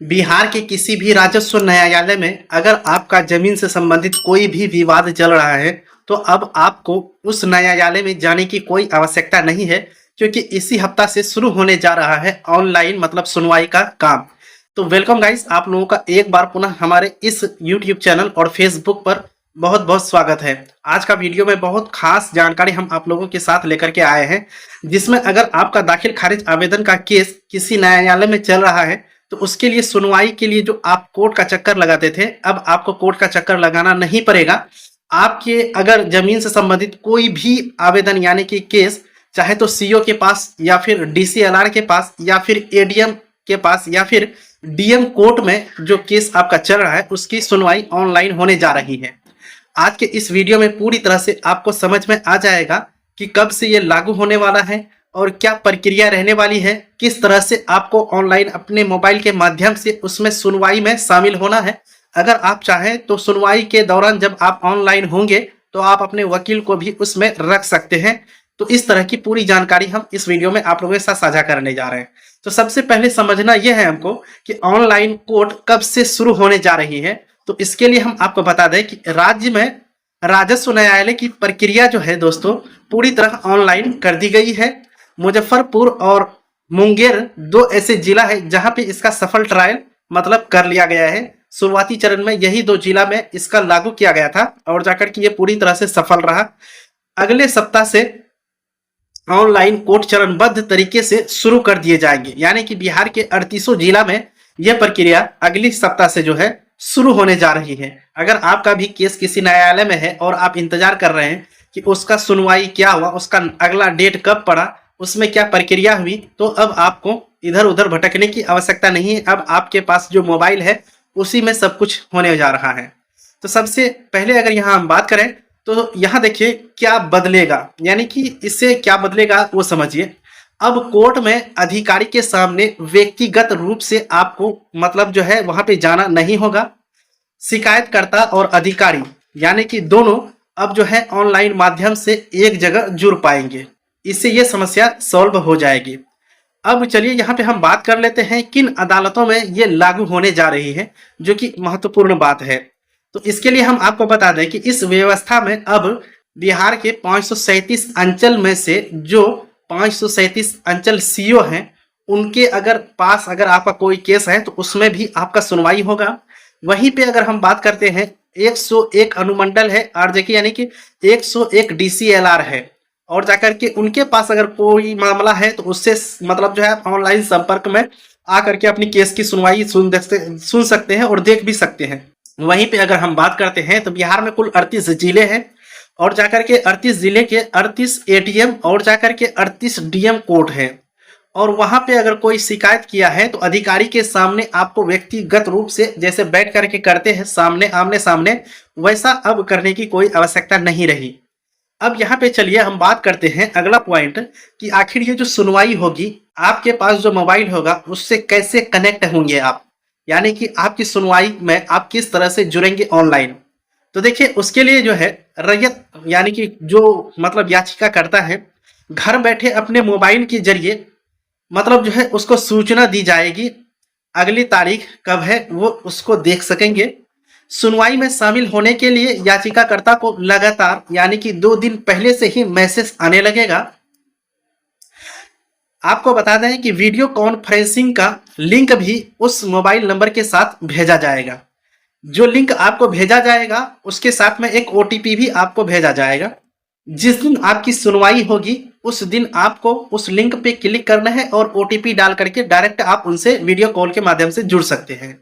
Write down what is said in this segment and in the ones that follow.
बिहार के किसी भी राजस्व न्यायालय में अगर आपका जमीन से संबंधित कोई भी विवाद चल रहा है तो अब आपको उस न्यायालय में जाने की कोई आवश्यकता नहीं है, क्योंकि इसी हफ्ता से शुरू होने जा रहा है ऑनलाइन मतलब सुनवाई का काम। तो वेलकम गाइस, आप लोगों का एक बार पुनः हमारे इस यूट्यूब चैनल और फेसबुक पर बहुत बहुत स्वागत है। आज का वीडियो में बहुत खास जानकारी हम आप लोगों के साथ लेकर के आए हैं, जिसमें अगर आपका दाखिल खारिज आवेदन का केस किसी न्यायालय में चल रहा है तो उसके लिए सुनवाई के लिए जो आप कोर्ट का चक्कर लगाते थे, अब आपको कोर्ट का चक्कर लगाना नहीं पड़ेगा। आपके अगर जमीन से संबंधित कोई भी आवेदन यानी कि केस, चाहे तो सीओ के पास या फिर डीसीएलआर के पास या फिर एडीएम के पास या फिर डीएम कोर्ट में जो केस आपका चल रहा है, उसकी सुनवाई ऑनलाइन होने जा रही है। आज के इस वीडियो में पूरी तरह से आपको समझ में आ जाएगा कि कब से ये लागू होने वाला है और क्या प्रक्रिया रहने वाली है, किस तरह से आपको ऑनलाइन अपने मोबाइल के माध्यम से उसमें सुनवाई में शामिल होना है। अगर आप चाहें तो सुनवाई के दौरान जब आप ऑनलाइन होंगे तो आप अपने वकील को भी उसमें रख सकते हैं। तो इस तरह की पूरी जानकारी हम इस वीडियो में आप लोगों के साथ साझा करने जा रहे हैं। तो सबसे पहले समझना यह है हमको कि ऑनलाइन कोर्ट कब से शुरू होने जा रही है। तो इसके लिए हम आपको बता दें कि राज्य में राजस्व न्यायालय की प्रक्रिया जो है दोस्तों, पूरी तरह ऑनलाइन कर दी गई है। मुजफ्फरपुर और मुंगेर दो ऐसे जिला है जहां पे इसका सफल ट्रायल मतलब कर लिया गया है। शुरुआती चरण में यही दो जिला में इसका लागू किया गया था और जाकर के ये पूरी तरह से सफल रहा। अगले सप्ताह से ऑनलाइन कोर्ट चरणबद्ध तरीके से शुरू कर दिए जाएंगे, यानी कि बिहार के 38 जिला में यह प्रक्रिया अगली सप्ताह से जो है शुरू होने जा रही है। अगर आपका भी केस किसी न्यायालय में है और आप इंतजार कर रहे हैं कि उसका सुनवाई क्या हुआ, उसका अगला डेट कब पड़ा, उसमें क्या प्रक्रिया हुई, तो अब आपको इधर उधर भटकने की आवश्यकता नहीं है। अब आपके पास जो मोबाइल है उसी में सब कुछ होने जा रहा है। तो सबसे पहले अगर यहाँ हम बात करें तो यहाँ देखिए क्या बदलेगा, यानी कि इससे क्या बदलेगा वो समझिए। अब कोर्ट में अधिकारी के सामने व्यक्तिगत रूप से आपको मतलब जो है वहां पे जाना नहीं होगा। शिकायतकर्ता और अधिकारी यानी कि दोनों अब जो है ऑनलाइन माध्यम से एक जगह जुड़ पाएंगे। इससे ये समस्या सॉल्व हो जाएगी। अब चलिए यहाँ पे हम बात कर लेते हैं किन अदालतों में ये लागू होने जा रही है, जो कि महत्वपूर्ण बात है। तो इसके लिए हम आपको बता दें कि इस व्यवस्था में अब बिहार के 537 अंचल में से जो 537 अंचल सीओ हैं, उनके अगर आपका कोई केस है तो उसमें भी आपका सुनवाई होगा। वहीं पे अगर हम बात करते हैं 101 अनुमंडल है आरजेके, यानी कि 101 डीसीएलआर है, और जाकर के उनके पास अगर कोई मामला है तो उससे मतलब जो है ऑनलाइन संपर्क में आकर के अपनी केस की सुनवाई सुन सकते हैं और देख भी सकते हैं। वहीं पे अगर हम बात करते हैं तो बिहार में कुल 38 जिले हैं और जाकर के 38 जिले के 38 एटीएम और जाकर के 38 डीएम कोर्ट है। और वहां पे अगर कोई शिकायत किया है तो अधिकारी के सामने आपको व्यक्तिगत रूप से जैसे बैठ करके करते हैं सामने आमने सामने, वैसा अब करने की कोई आवश्यकता नहीं रही। अब यहाँ पे चलिए हम बात करते हैं अगला पॉइंट कि आखिर ये जो सुनवाई होगी, आपके पास जो मोबाइल होगा उससे कैसे कनेक्ट होंगे आप, यानी कि आपकी सुनवाई में आप किस तरह से जुड़ेंगे ऑनलाइन। तो देखिए उसके लिए जो है रैयत यानी कि जो मतलब याचिका करता है, घर बैठे अपने मोबाइल के जरिए मतलब जो है उसको सूचना दी जाएगी, अगली तारीख कब है वो उसको देख सकेंगे। सुनवाई में शामिल होने के लिए याचिकाकर्ता को लगातार यानी कि 2 दिन पहले से ही मैसेज आने लगेगा। आपको बता दें कि वीडियो कॉन्फ्रेंसिंग का लिंक भी उस मोबाइल नंबर के साथ भेजा जाएगा। जो लिंक आपको भेजा जाएगा उसके साथ में एक ओटीपी भी आपको भेजा जाएगा। जिस दिन आपकी सुनवाई होगी उस दिन आपको उस लिंक पे क्लिक करना है और ओटीपी डाल करके डायरेक्ट आप उनसे वीडियो कॉल के माध्यम से जुड़ सकते हैं।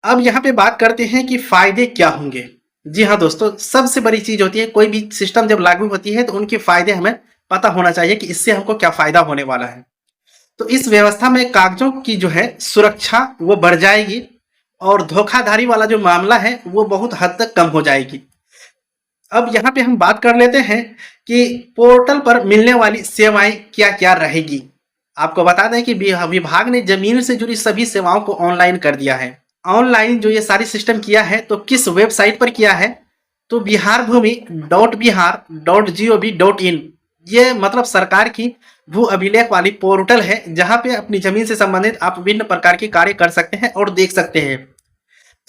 अब यहाँ पे बात करते हैं कि फायदे क्या होंगे। जी हाँ दोस्तों, सबसे बड़ी चीज होती है कोई भी सिस्टम जब लागू होती है तो उनके फायदे हमें पता होना चाहिए कि इससे हमको क्या फायदा होने वाला है। तो इस व्यवस्था में कागजों की जो है सुरक्षा वो बढ़ जाएगी और धोखाधड़ी वाला जो मामला है वो बहुत हद तक कम हो जाएगी। अब यहाँ पे हम बात कर लेते हैं कि पोर्टल पर मिलने वाली सेवाएं क्या क्या रहेगी। आपको बता दें कि विभाग ने जमीन से जुड़ी सभी सेवाओं को ऑनलाइन कर दिया है। ऑनलाइन जो ये सारी सिस्टम किया है तो किस वेबसाइट पर किया है, तो biharbhumi.bihar.gov.in ये मतलब सरकार की भू अभिलेख वाली पोर्टल है, जहाँ पे अपनी जमीन से संबंधित आप विभिन्न प्रकार के कार्य कर सकते हैं और देख सकते हैं।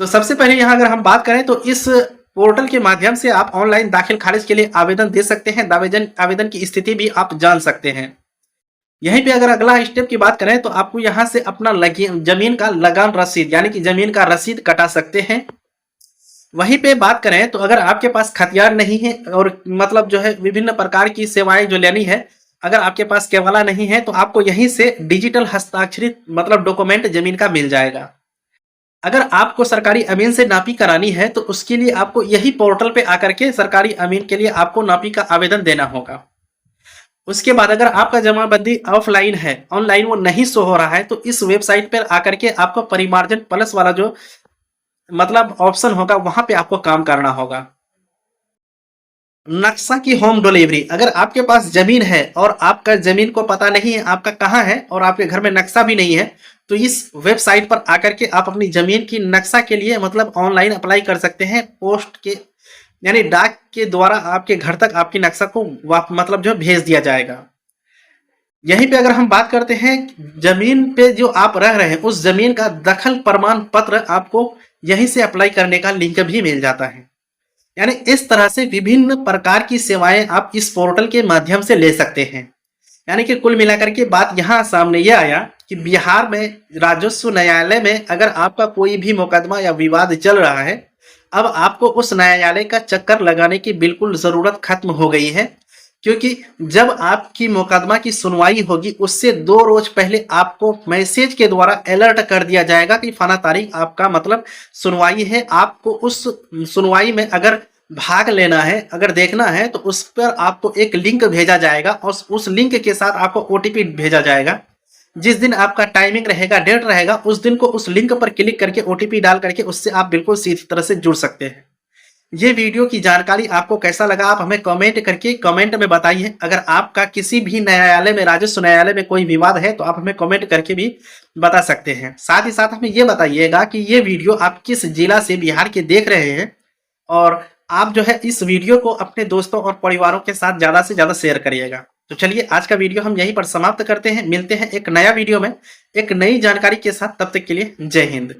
तो सबसे पहले यहाँ अगर हम बात करें तो इस पोर्टल के माध्यम से आप ऑनलाइन दाखिल खारिज के लिए आवेदन दे सकते हैं। आवेदन की स्थिति भी आप जान सकते हैं। यहीं पे अगर अगला स्टेप की बात करें तो आपको यहाँ से अपना जमीन का लगान रसीद यानी कि जमीन का रसीद कटा सकते हैं। वहीं पे बात करें तो अगर आपके पास खतियान नहीं है और मतलब जो है विभिन्न प्रकार की सेवाएं जो लेनी है, अगर आपके पास केवाला नहीं है तो आपको यहीं से डिजिटल हस्ताक्षरित मतलब डॉक्यूमेंट जमीन का मिल जाएगा। अगर आपको सरकारी अमीन से नापी करानी है तो उसके लिए आपको यही पोर्टल पे आकर के सरकारी अमीन के लिए आपको नापी का आवेदन देना होगा। उसके बाद अगर आपका जमाबंदी ऑफलाइन है, ऑनलाइन वो नहीं शो हो रहा है, तो इस वेबसाइट पर आकर के आपको परिमार्जन प्लस वाला जो मतलब ऑप्शन होगा वहां पे आपको काम करना होगा। नक्शा की होम डिलीवरी, अगर आपके पास जमीन है और आपका जमीन को पता नहीं है आपका कहाँ है और आपके घर में नक्शा भी नहीं है, तो इस वेबसाइट पर आकर के आप अपनी जमीन की नक्शा के लिए मतलब ऑनलाइन अप्लाई कर सकते हैं। पोस्ट के यानी डाक के द्वारा आपके घर तक आपकी नक्शा को मतलब जो भेज दिया जाएगा। यहीं पे अगर हम बात करते हैं जमीन पे जो आप रह रहे हैं उस जमीन का दखल प्रमाण पत्र आपको यहीं से अप्लाई करने का लिंक भी मिल जाता है। यानी इस तरह से विभिन्न प्रकार की सेवाएं आप इस पोर्टल के माध्यम से ले सकते हैं। यानी कि कुल मिलाकर के बात यहाँ सामने यह आया कि बिहार में राजस्व न्यायालय में अगर आपका कोई भी मुकदमा या विवाद चल रहा है, अब आपको उस न्यायालय का चक्कर लगाने की बिल्कुल जरूरत खत्म हो गई है। क्योंकि जब आपकी मुकदमा की सुनवाई होगी उससे 2 रोज पहले आपको मैसेज के द्वारा अलर्ट कर दिया जाएगा कि फला तारीख आपका मतलब सुनवाई है। आपको उस सुनवाई में अगर भाग लेना है, अगर देखना है, तो उस पर आपको एक लिंक भेजा जाएगा और उस लिंक के साथ आपको ओटीपी भेजा जाएगा। जिस दिन आपका टाइमिंग रहेगा, डेट रहेगा, उस दिन को उस लिंक पर क्लिक करके ओटीपी डाल करके उससे आप बिल्कुल सीधी तरह से जुड़ सकते हैं। ये वीडियो की जानकारी आपको कैसा लगा आप हमें कमेंट करके कमेंट में बताइए। अगर आपका किसी भी न्यायालय में, राजस्व न्यायालय में कोई विवाद है तो आप हमें कमेंट करके भी बता सकते हैं। साथ ही साथ हमें ये बताइएगा कि ये वीडियो आप किस जिला से बिहार के देख रहे हैं और आप जो है इस वीडियो को अपने दोस्तों और परिवारों के साथ ज़्यादा से ज़्यादा शेयर करिएगा। तो चलिए आज का वीडियो हम यहीं पर समाप्त करते हैं। मिलते हैं एक नया वीडियो में एक नई जानकारी के साथ। तब तक के लिए जय हिंद।